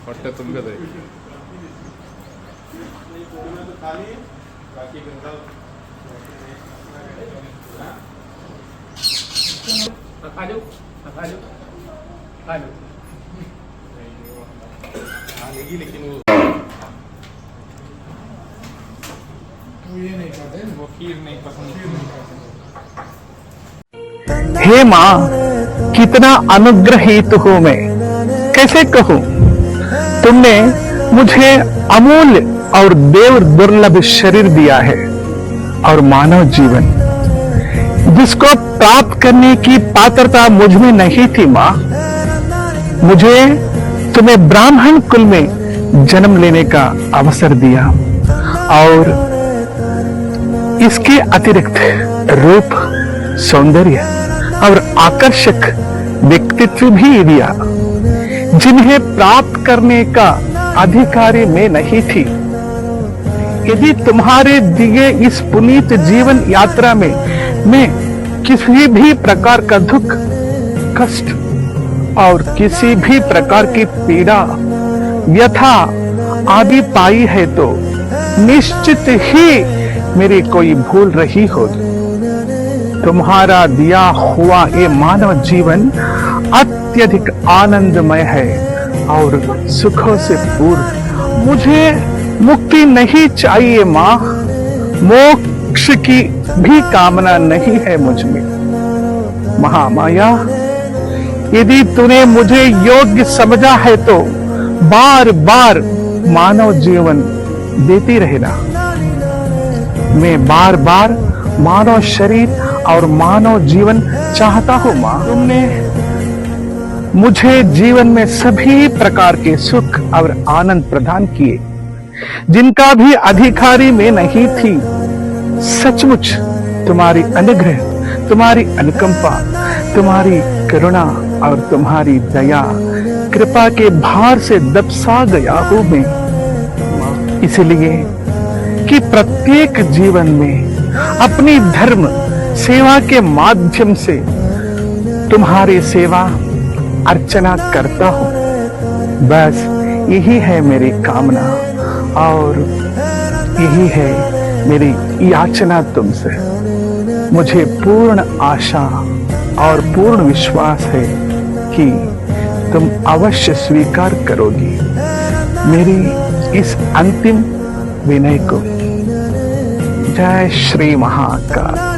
ಹೊಟ್ಟೆ ತುಂಬಿದೆ. हे माँ, कितना अनुग्रहित हूं मैं, कैसे कहूं। तुमने मुझे अमूल्य और देव दुर्लभ शरीर दिया है और मानव जीवन, जिसको प्राप्त करने की पात्रता मुझ में नहीं थी। माँ, मुझे तुम्हें ब्राह्मण कुल में जन्म लेने का अवसर दिया और इसके अतिरिक्त रूप, सौंदर्य और आकर्षक व्यक्तित्व भी दिया, जिन्हें प्राप्त करने का अधिकारी मैं नहीं थी। यदि तुम्हारे दिए इस पुनीत जीवन यात्रा में मैं किसी भी प्रकार का दुख, कष्ट और किसी भी प्रकार की पीड़ा, व्यथा आदि पाई है तो निश्चित ही मेरी कोई भूल रही होगी। तुम्हारा दिया हुआ ये मानव जीवन अत्यधिक आनंदमय है और सुखों से पूर्ण। मुझे मुक्ति नहीं चाहिए माँ, मोक्ष की भी कामना नहीं है मुझ में। महामाया, यदि तूने मुझे योग्य समझा है तो बार बार मानव जीवन देती रहना। मैं बार बार मानव शरीर और मानव जीवन चाहता हूं मां। तुमने मुझे जीवन में सभी प्रकार के सुख और आनंद प्रदान किए, जिनका भी अधिकारी मैं नहीं थी। सचमुच तुम्हारी अनुग्रह, तुम्हारी अनुकंपा, तुम्हारी करुणा और तुम्हारी दया कृपा के भार से दबसा गया हूं मैं। इसलिए कि प्रत्येक जीवन में अपनी धर्म सेवा के माध्यम से तुम्हारी सेवा अर्चना करता हूं। बस यही है मेरी कामना और यही है मेरी याचना तुमसे। मुझे पूर्ण आशा और पूर्ण विश्वास है कि तुम अवश्य स्वीकार करोगी मेरी इस अंतिम विनय को। जय श्री महाकाल।